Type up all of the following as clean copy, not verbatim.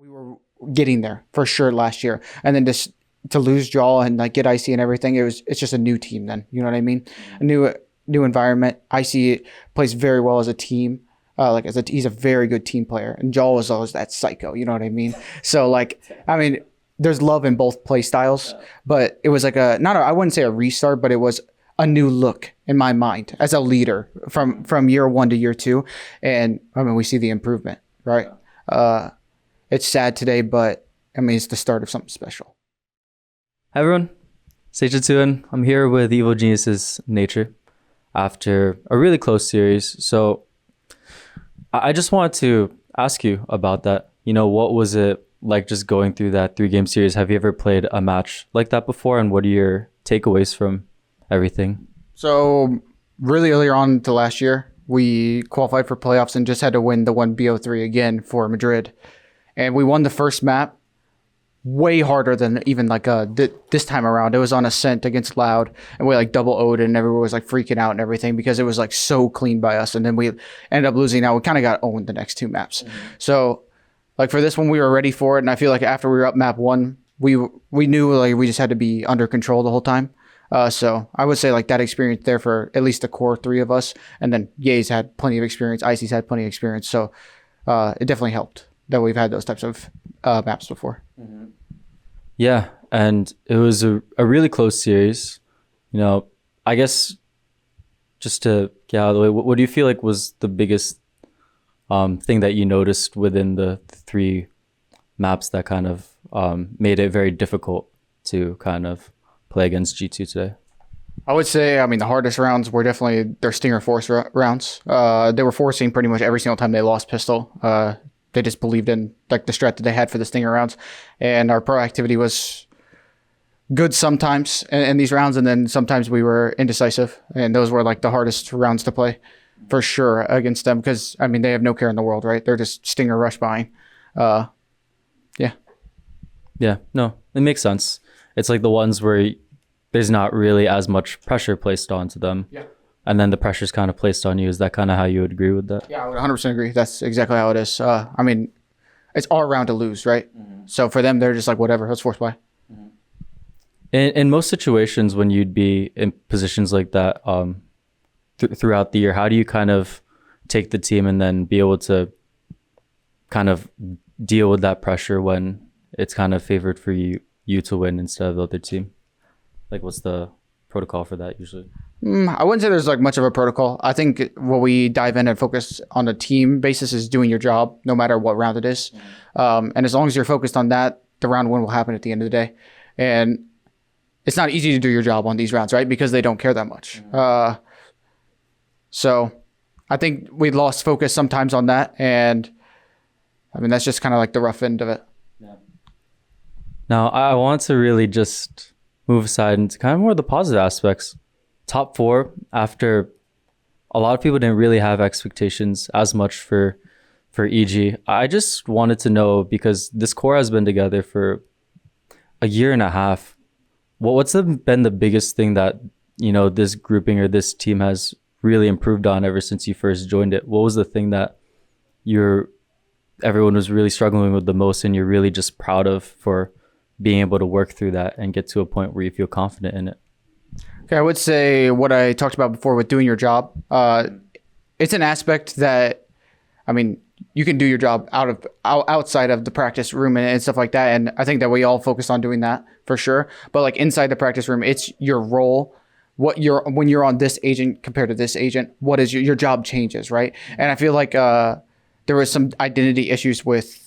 we were getting there for sure last year. And then just to lose Jaw and like get Icy and everything, it's just a new team then. You know what I mean? A new environment. Icy plays very well as a team. He's a very good team player, and Jaw was always that psycho. You know what I mean? So there's love in both play styles, but it was like I wouldn't say a restart, but it was a new look in my mind as a leader from year 1 to year 2, and we see the improvement, right? It's sad today, but it's the start of something special. Hi everyone, it's G2, I'm here with Evil Geniuses Nature after a really close series. So I just wanted to ask you about that. What was it like just going through that 3-game series? Have you ever played a match like that before? And what are your takeaways from everything? So really earlier on to last year, we qualified for playoffs and just had to win the 1BO3 again for Madrid. And we won the first map way harder than even this time around. It was on Ascent against Loud, and we double O'd, and everyone was freaking out and everything because it was so clean by us. And then we ended up losing out. We kind of got owned the next 2 maps. Mm-hmm. So for this one, we were ready for it. And I feel like after we were up map 1, we knew we just had to be under control the whole time. So I would say that experience there for at least the core 3 of us. And then Ye's had plenty of experience. Icy's had plenty of experience. So it definitely helped that we've had those types of maps before. Mm-hmm. Yeah, and it was a really close series. I guess just to get out of the way, what do you feel like was the biggest thing that you noticed within the 3 maps that kind of made it very difficult to kind of play against G2 today? I would say, the hardest rounds were definitely their Stinger Force rounds. They were forcing pretty much every single time they lost pistol. They just believed in the strat that they had for the Stinger rounds, and our proactivity was good sometimes in these rounds, and then sometimes we were indecisive, and those were the hardest rounds to play for sure against them because they have no care in the world, right? They're just Stinger rush buying. Yeah, no, it makes sense. It's the ones where there's not really as much pressure placed onto them. Yeah. And then the pressure's kind of placed on you. Is that kind of how you would agree with that? Yeah, I would 100% agree. That's exactly how it is. It's our round to lose, right? Mm-hmm. So for them, they're just whatever, let's force play. Mm-hmm. In most situations, when you'd be in positions like that throughout the year, how do you kind of take the team and then be able to kind of deal with that pressure when it's kind of favored for you to win instead of the other team? What's the protocol for that usually? I wouldn't say there's much of a protocol. I think what we dive in and focus on a team basis is doing your job, no matter what round it is. Mm-hmm. And as long as you're focused on that, the round win will happen at the end of the day. And it's not easy to do your job on these rounds, right? Because they don't care that much. Mm-hmm. So I think we lost focus sometimes on that. And that's just kind of the rough end of it. Yeah. Now, I want to really just move aside into kind of more of the positive aspects. Top 4 after a lot of people didn't really have expectations as much for EG. I just wanted to know, because this core has been together for a year and a half, what's been the biggest thing that this grouping or this team has really improved on ever since you first joined it? What was the thing that everyone was really struggling with the most and you're really just proud of for being able to work through that and get to a point where you feel confident in it? Okay, I would say what I talked about before with doing your job. It's an aspect that, you can do your job outside of the practice room and stuff like that. And I think that we all focus on doing that for sure. But inside the practice room, it's your role. When you're on this agent compared to this agent, what is your job changes, right? And I feel there was some identity issues with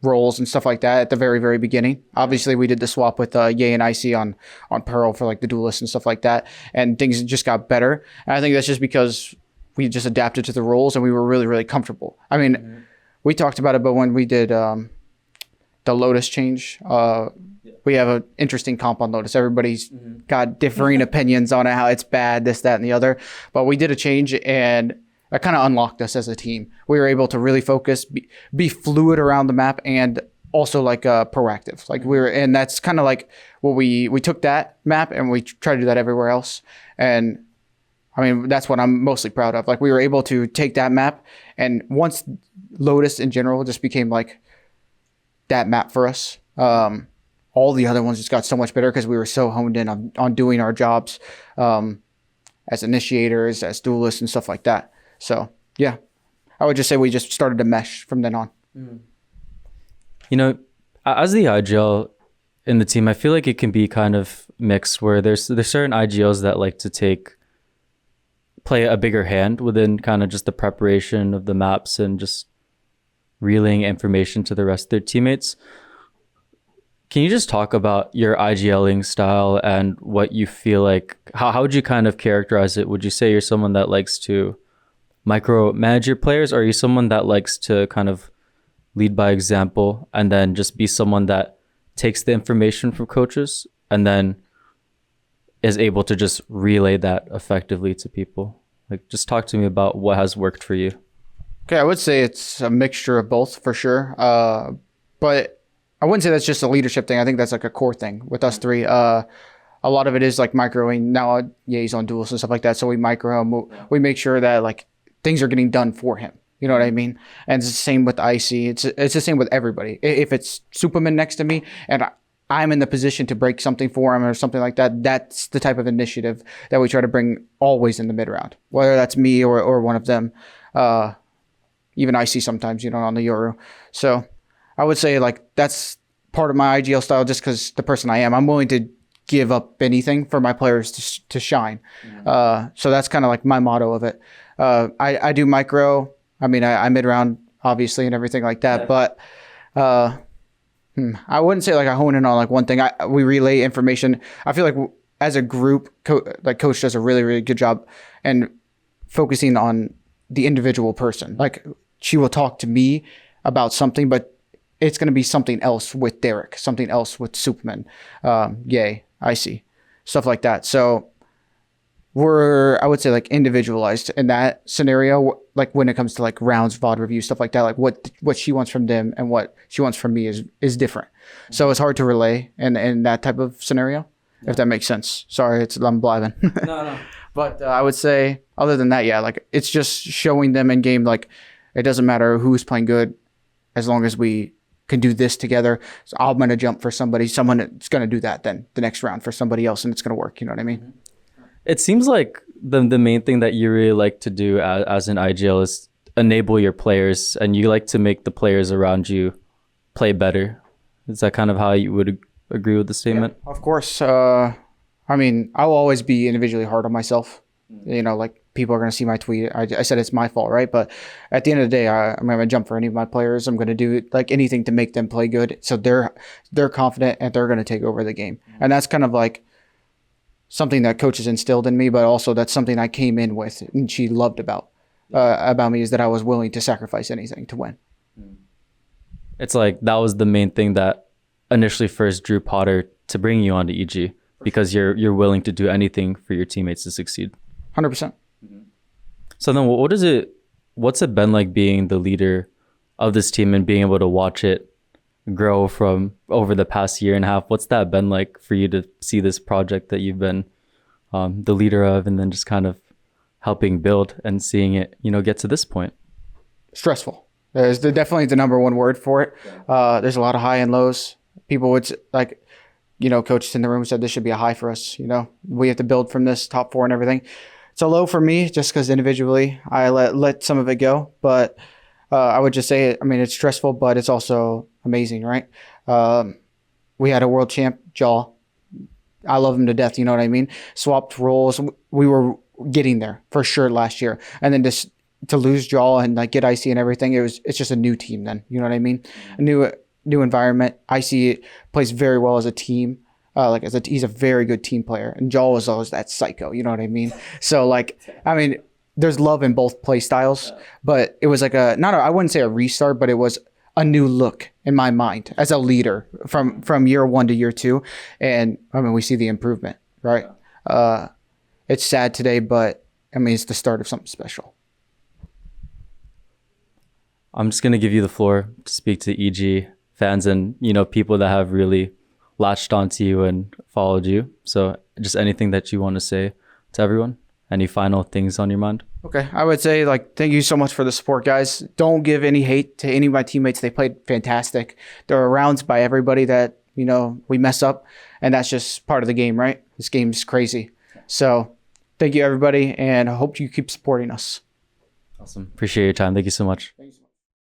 roles and stuff like that at the very, very beginning. Obviously, we did the swap with Ye and IC on Pearl for the duelist and stuff like that, and things just got better. And I think that's just because we just adapted to the roles and we were really, really comfortable. Mm-hmm. We talked about it, but when we did the Lotus change, we have an interesting comp on Lotus. Everybody's got differing opinions on it, how it's bad, this, that, and the other. But we did a change, and that kind of unlocked us as a team. We were able to really focus, be fluid around the map, and also proactive. And that's kind of what we took that map and we try to do that everywhere else. And that's what I'm mostly proud of. We were able to take that map, and once Lotus in general just became that map for us. All the other ones just got so much better because we were so honed in on doing our jobs as initiators, as duelists, and stuff like that. So yeah, I would just say we just started to mesh from then on. You know, as the IGL in the team, I feel like it can be kind of mixed where there's certain IGLs that like to play a bigger hand within kind of just the preparation of the maps and just relaying information to the rest of their teammates. Can you just talk about your IGLing style and what you feel like, how would you kind of characterize it? Would you say you're someone that likes to micromanage your players, or are you someone that likes to kind of lead by example and then just be someone that takes the information from coaches and then is able to just relay that effectively to people? Like, just talk to me about what has worked for you. Okay, I would say it's a mixture of both for sure. But I wouldn't say that's just a leadership thing. I think that's like a core thing with us three. A lot of it is like microing. Now, yeah, he's on duels and stuff like that. So we micro him. We make sure that like things are getting done for him. You know what I mean? And it's the same with Icy. It's the same with everybody. If it's Superman next to me and I'm in the position to break something for him or something like that, that's the type of initiative that we try to bring always in the mid round, whether that's me or one of them. Even Icy sometimes, you know, on the Euro. So I would say like that's part of my IGL style just because the person I am. I'm willing to give up anything for my players to shine. So that's kind of like my motto of it. I do micro. I mean, I mid-round, obviously, and everything like that. Yeah. But I wouldn't say like I hone in on like one thing. We relay information. I feel like as a group, Coach does a really, really good job and focusing on the individual person. Like she will talk to me about something, but it's going to be something else with Derek, something else with Superman, Yay, Icy, stuff like that. So we're, I would say, like individualized in that scenario. Like when it comes to like rounds, VOD review, stuff like that, like what she wants from them and what she wants from me is different. So it's hard to relay in that type of scenario, if that makes sense. Sorry, I'm blabbing. No. But I would say other than that, yeah, like it's just showing them in game, like it doesn't matter who's playing good as long as we can do this together. So I'm going to jump for somebody, someone that's going to do that then the next round for somebody else, and it's going to work. You know what I mean? It seems like the main thing that you really like to do as an IGL is enable your players, and you like to make the players around you play better. Is that kind of how you would agree with the statement? Yeah, of course. I mean, I'll always be individually hard on myself. You know, like people are going to see my tweet. I said it's my fault, right? But at the end of the day, I'm going to jump for any of my players. I'm going to do like anything to make them play good. So they're confident and they're going to take over the game. And that's kind of like something that coach has instilled in me, but also that's something I came in with and she loved about me is that I was willing to sacrifice anything to win. It's like that was the main thing that initially first drew Potter to bring you onto EG, because you're willing to do anything for your teammates to succeed. 100%. So then what's it been like being the leader of this team and being able to watch it grow from over the past year and a half? What's that been like for you to see this project that you've been the leader of, and then just kind of helping build and seeing it, get to this point? Stressful. There's definitely the number one word for it. There's a lot of high and lows. People would like, coaches in the room said this should be a high for us. We have to build from this top four and everything. It's a low for me just because individually I let some of it go. But I would just say, it's stressful, but it's also amazing, right? We had a world champ, Jaw. I love him to death, you know what I mean? Swapped roles. We were getting there for sure last year. And then just to lose Jaw and like get Icy and everything, it's just a new team then, you know what I mean? A new environment. Icy plays very well as a team. He's a very good team player, and Jaw was always that psycho, you know what I mean? So there's love in both play styles, but it was like I wouldn't say a restart, but it was a new look in my mind as a leader from year one to year two. And we see the improvement, right? It's sad today, but it's the start of something special. I'm just going to give you the floor to speak to EG fans and, people that have really latched onto you and followed you. So just anything that you want to say to everyone. any final things on your mind? Okay, I would say like thank you so much for the support, guys. Don't give any hate to any of my teammates. They played fantastic. They're around by everybody that we mess up, and that's just part of the game, right? This game's crazy. So thank you everybody, and I hope you keep supporting us. Awesome. Appreciate your time. Thank you so much. Thanks.